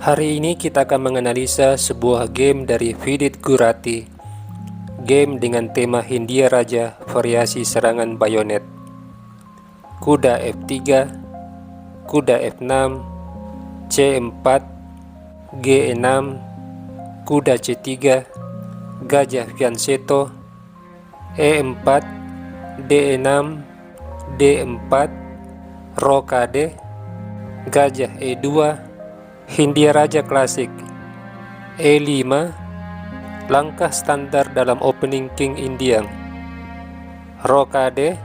Hari ini kita akan menganalisa sebuah game dari Vidit Gurati. Game dengan tema Hindia Raja variasi serangan bayonet. Kuda F3, kuda F6, C4, G6, kuda C3, gajah fianchetto, E4, D6, D4, rokade, gajah E2, Hindia Raja klasik, E5, langkah standar dalam opening King Indian, rokade,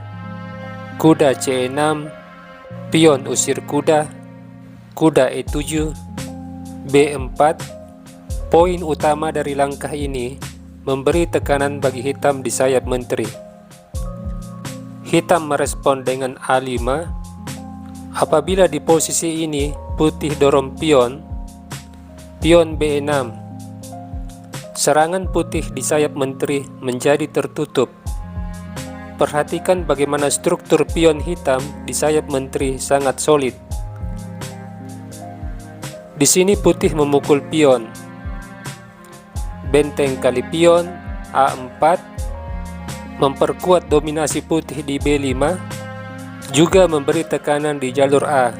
kuda C6, pion usir kuda, kuda E7, B4. Poin utama dari langkah ini memberi tekanan bagi hitam di sayap menteri. Hitam merespon dengan A5. Apabila di posisi ini putih dorong pion, pion B6. Serangan putih di sayap menteri menjadi tertutup. Perhatikan bagaimana struktur pion hitam di sayap menteri sangat solid. Di sini putih memukul pion. Benteng kali pion A4 memperkuat dominasi putih di B5. Juga memberi tekanan di jalur A.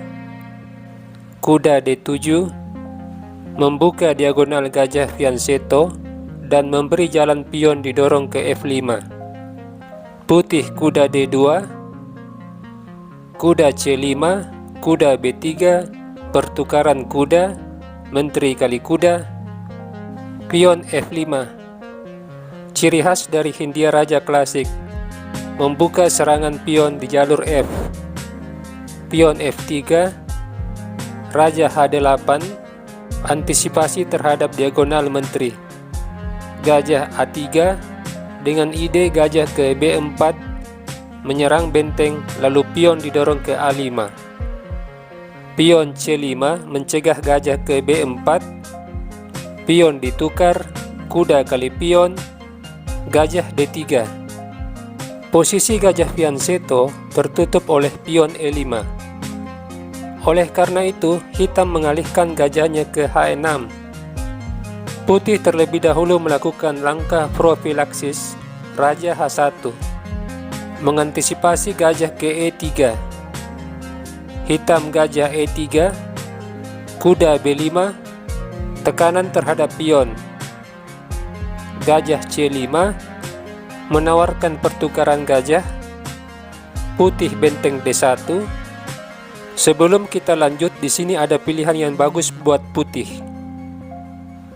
Kuda D7 membuka diagonal gajah fianchetto dan memberi jalan pion didorong ke F5. Putih kuda D2, kuda C5, kuda B3, pertukaran kuda, menteri kali kuda, pion F5. Ciri khas dari Hindia Raja klasik, membuka serangan pion di jalur F. Pion F3, Raja H8, antisipasi terhadap diagonal menteri. Gajah A3, dengan ide gajah ke B4, menyerang benteng lalu pion didorong ke A5. Pion C5 mencegah gajah ke B4, pion ditukar, kuda kali pion, gajah D3. Posisi gajah fianchetto tertutup oleh pion E5. Oleh karena itu, hitam mengalihkan gajahnya ke H6. Putih terlebih dahulu melakukan langkah profilaksis Raja H1, mengantisipasi gajah ke E3. Hitam gajah E3, kuda B5, tekanan terhadap pion. Gajah C5 menawarkan pertukaran gajah. Putih benteng D1. Sebelum kita lanjut, di sini ada pilihan yang bagus buat putih,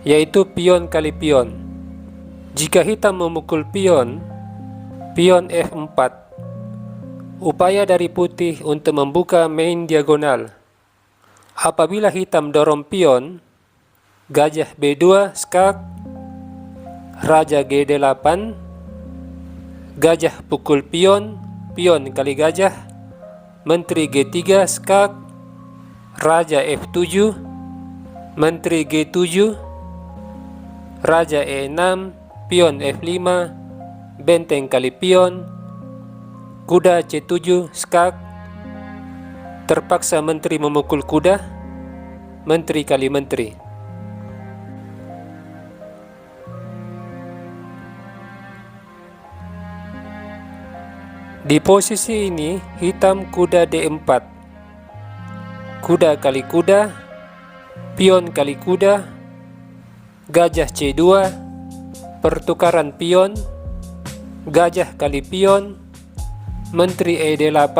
yaitu pion kali pion. Jika hitam memukul pion, pion F4. Upaya dari putih untuk membuka main diagonal. Apabila hitam dorong pion, gajah B2 skak, Raja G8, gajah pukul pion, pion kali gajah, menteri G3 skak, Raja F7, menteri G7, Raja E6, pion F5, benteng kali pion, kuda C7 skak, terpaksa menteri memukul kuda, menteri kali menteri. Di posisi ini, hitam kuda D4, kuda kali kuda, pion kali kuda, gajah C2, pertukaran pion, gajah kali pion, menteri E8,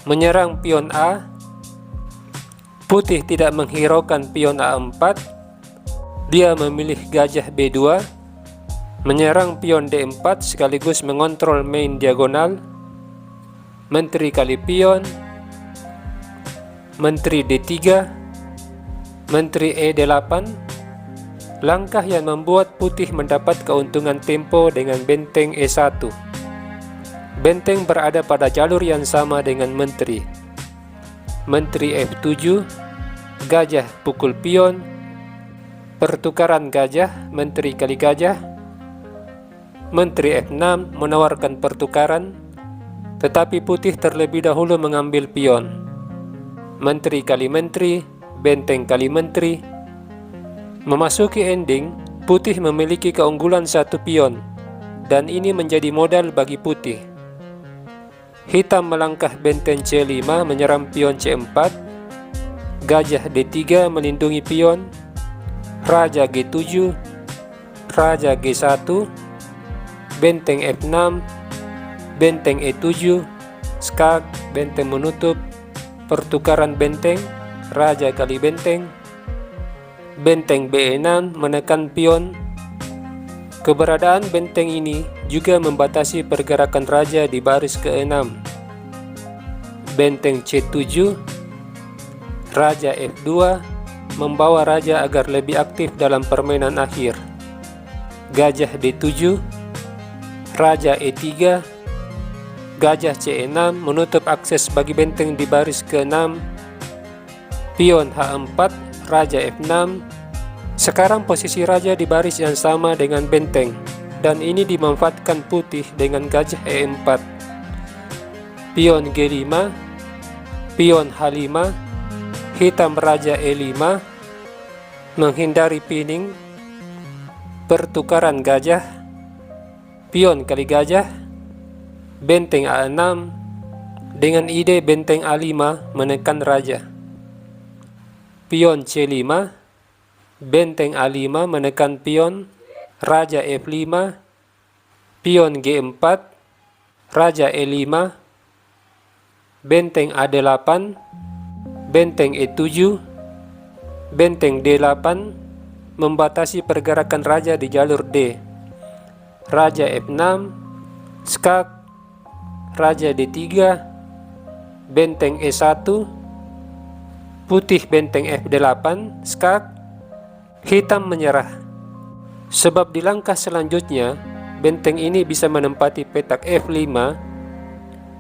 menyerang pion A. Putih tidak menghiraukan pion A4, dia memilih gajah B2, menyerang pion D4 sekaligus mengontrol main diagonal, menteri kali pion, menteri D3, menteri E8. Langkah yang membuat putih mendapat keuntungan tempo dengan benteng E1. Benteng berada pada jalur yang sama dengan menteri. Menteri F7, gajah pukul pion, pertukaran gajah, menteri kali gajah. Menteri F6 menawarkan pertukaran, tetapi putih terlebih dahulu mengambil pion. Menteri kali menteri, benteng kali menteri, Memasuki ending, putih memiliki keunggulan satu pion, dan ini menjadi modal bagi putih. Hitam melangkah benteng C5 menyerang pion C4, gajah D3 melindungi pion, raja G7, raja G1, benteng F6, benteng E7, skak, benteng menutup, pertukaran benteng, raja kali benteng, benteng B6 menekan pion. Keberadaan benteng ini juga membatasi pergerakan raja di baris ke-6. Benteng C7, raja F2 membawa raja agar lebih aktif dalam permainan akhir. Gajah D7, raja E3, gajah C6 menutup akses bagi benteng di baris ke-6. Pion H4, raja F6. Sekarang posisi raja di baris yang sama dengan benteng, dan ini dimanfaatkan putih dengan gajah E4. Pion G5, pion H5, hitam raja E5 menghindari pining, pertukaran gajah, pion kali gajah, benteng A6 dengan ide benteng A5 menekan raja. Pion C5, benteng A5 menekan pion, raja F5, pion G4, raja E5, benteng A8, benteng E7, benteng D8 membatasi pergerakan raja di jalur D, raja F6, skak, raja D3, benteng E1, putih benteng F8, skak, hitam menyerah. Sebab di langkah selanjutnya, benteng ini bisa menempati petak F5,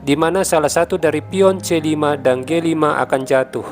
di mana salah satu dari pion C5 dan G5 akan jatuh.